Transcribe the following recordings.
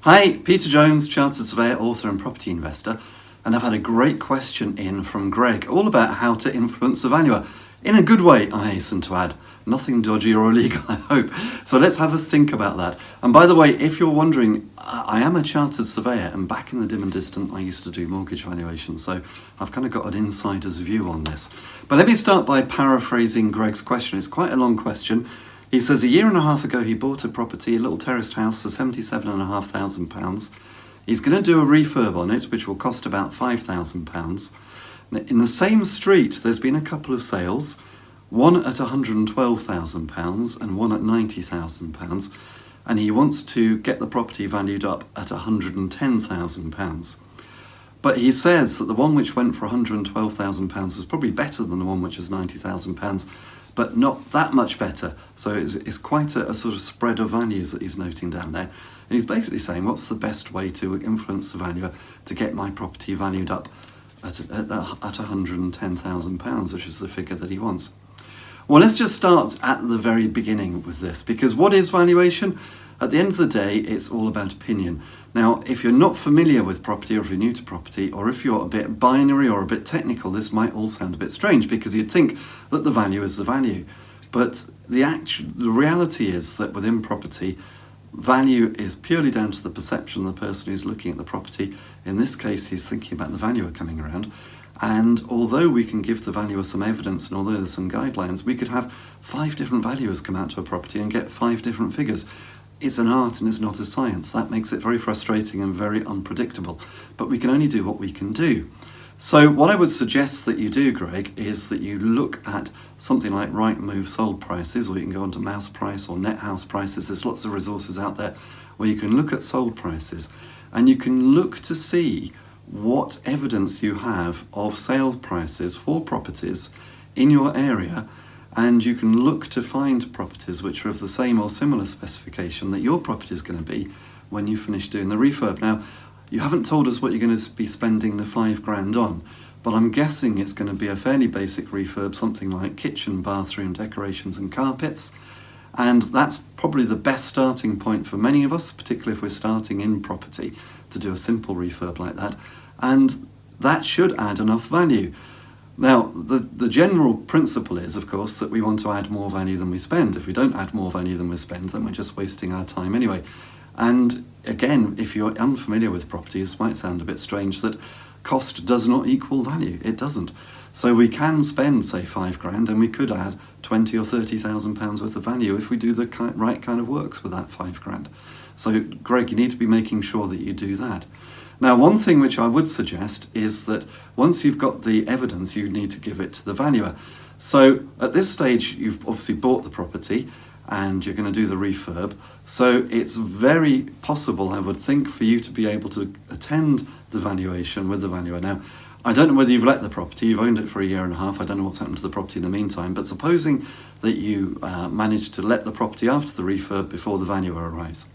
Hi, Peter Jones, Chartered Surveyor, author and property investor, and I've had a great question in from Greg, all about how to influence the valuer. In a good way, I hasten to add. Nothing dodgy or illegal, I hope. So let's have a think about that. And by the way, if you're wondering, I am a Chartered Surveyor, and back in the dim and distant, I used to do mortgage valuation, so I've kind of got an insider's view on this. But let me start by paraphrasing Greg's question. It's quite a long question. He says a year and a half ago he bought a property, a little terraced house for £77,500. He's going to do a refurb on it, which will cost about £5,000. In the same street, there's been a couple of sales, one at £112,000 and one at £90,000, and he wants to get the property valued up at £110,000. But he says that the one which went for £112,000 was probably better than the one which was £90,000, but not that much better. So it's quite a sort of spread of values that he's noting down there. And he's basically saying, what's the best way to influence the valuer to get my property valued up at £110,000, which is the figure that he wants. Well, let's just start at the very beginning with this, because what is valuation? At the end of the day, it's all about opinion. Now, if you're not familiar with property, or if you're new to property, or if you're a bit binary or a bit technical, this might all sound a bit strange, because you'd think that the value is the value. But the reality is that within property, value is purely down to the perception of the person who's looking at the property. In this case, he's thinking about the valuer coming around. And although we can give the valuer some evidence, and although there's some guidelines, we could have 5 different valuers come out to a property and get 5 different figures. It's an art and it's not a science. That makes it very frustrating and very unpredictable. But we can only do what we can do. So what I would suggest that you do, Greg, is that you look at something like Rightmove sold prices, or you can go onto Mouse Price or Net House prices. There's lots of resources out there where you can look at sold prices, and you can look to see what evidence you have of sale prices for properties in your area, and you can look to find properties which are of the same or similar specification that your property is going to be when you finish doing the refurb. Now, you haven't told us what you're going to be spending the £5,000 on, but I'm guessing it's going to be a fairly basic refurb, something like kitchen, bathroom, decorations and carpets. And that's probably the best starting point for many of us, particularly if we're starting in property, to do a simple refurb like that. And that should add enough value. Now, the general principle is, of course, that we want to add more value than we spend. If we don't add more value than we spend, then we're just wasting our time anyway. And again, if you're unfamiliar with property, this might sound a bit strange that cost does not equal value. It doesn't. So we can spend, say, £5,000, and we could add £20,000 or £30,000 worth of value if we do the right kind of works with that £5,000. So, Greg, you need to be making sure that you do that. Now, one thing which I would suggest is that once you've got the evidence, you need to give it to the valuer. So at this stage, you've obviously bought the property and you're going to do the refurb. So it's very possible, I would think, for you to be able to attend the valuation with the valuer. Now, I don't know whether you've let the property, you've owned it for a year and a half, I don't know what's happened to the property in the meantime, but supposing that you managed to let the property after the refurb before the valuer arrives,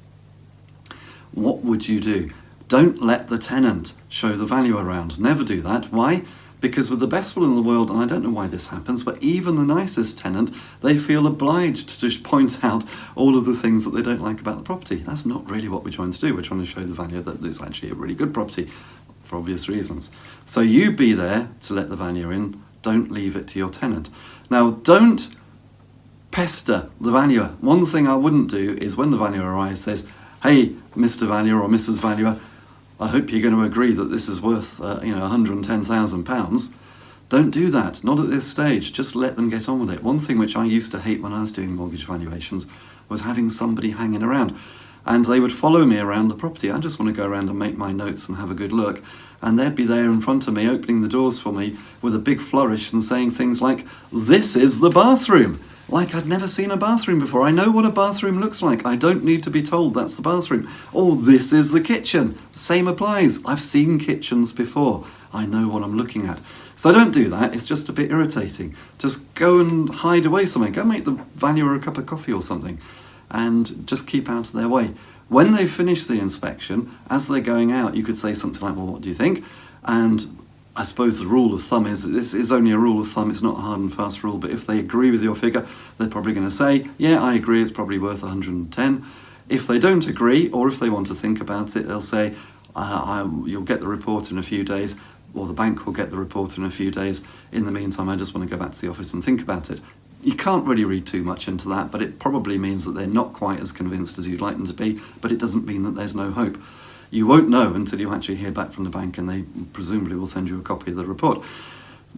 what would you do? Don't let the tenant show the value around. Never do that. Why? Because with the best will in the world, and I don't know why this happens, but even the nicest tenant, they feel obliged to just point out all of the things that they don't like about the property. That's not really what we're trying to do. We're trying to show the value that it's actually a really good property for obvious reasons. So you be there to let the valuer in. Don't leave it to your tenant. Now, don't pester the valuer. One thing I wouldn't do is when the valuer arrives, says, "Hey, Mr. Valuer or Mrs. Valuer, I hope you're going to agree that this is worth, £110,000. Don't do that, not at this stage. Just let them get on with it. One thing which I used to hate when I was doing mortgage valuations was having somebody hanging around. And they would follow me around the property. I just want to go around and make my notes and have a good look. And they'd be there in front of me, opening the doors for me with a big flourish and saying things like, "This is the bathroom." Like I'd never seen a bathroom before. I know what a bathroom looks like. I don't need to be told that's the bathroom. Or this is the kitchen. The same applies. I've seen kitchens before. I know what I'm looking at. So don't do that. It's just a bit irritating. Just go and hide away somewhere. Go make the valuer a cup of coffee or something and just keep out of their way. When they finish the inspection, as they're going out, you could say something like, "Well, what do you think?" And I suppose the rule of thumb is that this is only a rule of thumb, it's not a hard and fast rule, but if they agree with your figure, they're probably going to say, "Yeah, I agree, it's probably worth 110. If they don't agree, or if they want to think about it, they'll say, you'll get the report in a few days, or the bank will get the report in a few days. In the meantime, I just want to go back to the office and think about it. You can't really read too much into that, but it probably means that they're not quite as convinced as you'd like them to be, but it doesn't mean that there's no hope. You won't know until you actually hear back from the bank, and they presumably will send you a copy of the report.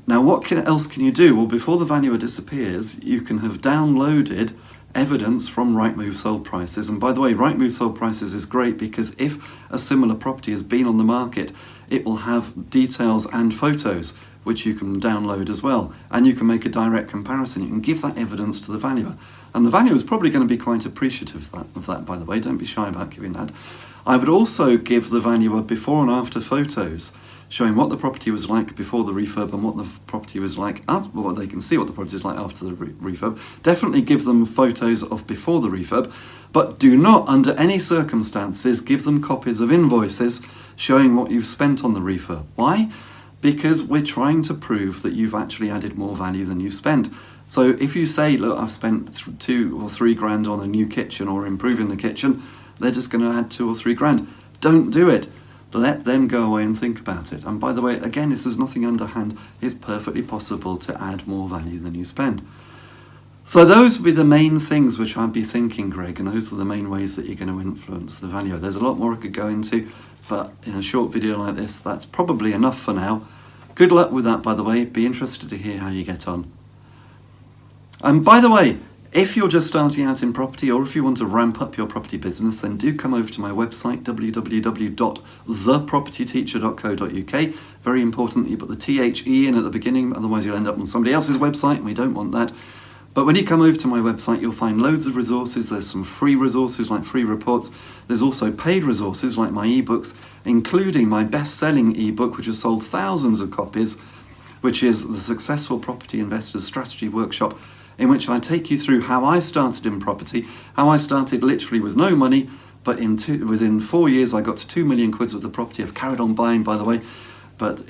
Now, what else can you do? Well, before the valuer disappears, you can have downloaded evidence from Rightmove sold prices. And by the way, Rightmove sold prices is great because if a similar property has been on the market, it will have details and photos which you can download as well, and you can make a direct comparison. You can give that evidence to the valuer, and the valuer is probably going to be quite appreciative of that, by the way. Don't be shy about giving that. I would also give the valuer before and after photos showing what the property was like before the refurb and what the property was like after. Well, they can see what the property is like after the refurb. Definitely give them photos of before the refurb, but do not, under any circumstances, give them copies of invoices showing what you've spent on the refurb. Why? Because we're trying to prove that you've actually added more value than you've spent. So if you say, look, I've spent 2 or 3 grand on a new kitchen or improving the kitchen, they're just going to add 2 or 3 grand. Don't do it. Let them go away and think about it. And by the way, again, this is nothing underhand. It's perfectly possible to add more value than you spend. So those would be the main things which I'd be thinking, Greg, and those are the main ways that you're going to influence the valuer. There's a lot more I could go into, but in a short video like this, that's probably enough for now. Good luck with that, by the way. Be interested to hear how you get on. And by the way, if you're just starting out in property, or if you want to ramp up your property business, then do come over to my website, www.thepropertyteacher.co.uk. Very important that you put the THE in at the beginning, otherwise you'll end up on somebody else's website, and we don't want that. But when you come over to my website, you'll find loads of resources. There's some free resources like free reports. There's also paid resources like my ebooks, including my best-selling ebook, which has sold thousands of copies, which is the Successful Property Investors Strategy Workshop, in which I take you through how I started in property, how I started literally with no money, but within 4 years I got to 2 million quid worth of property. I've carried on buying, by the way, but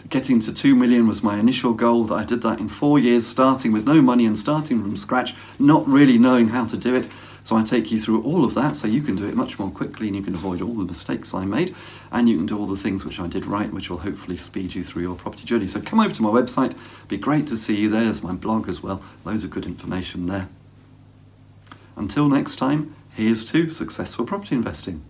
getting to 2 million was my initial goal. I did that in 4 years, starting with no money and starting from scratch, not really knowing how to do it. So I take you through all of that so you can do it much more quickly and you can avoid all the mistakes I made, and you can do all the things which I did right, which will hopefully speed you through your property journey. So come over to my website. It'd be great to see you there. There's my blog as well. Loads of good information there. Until next time, here's to successful property investing.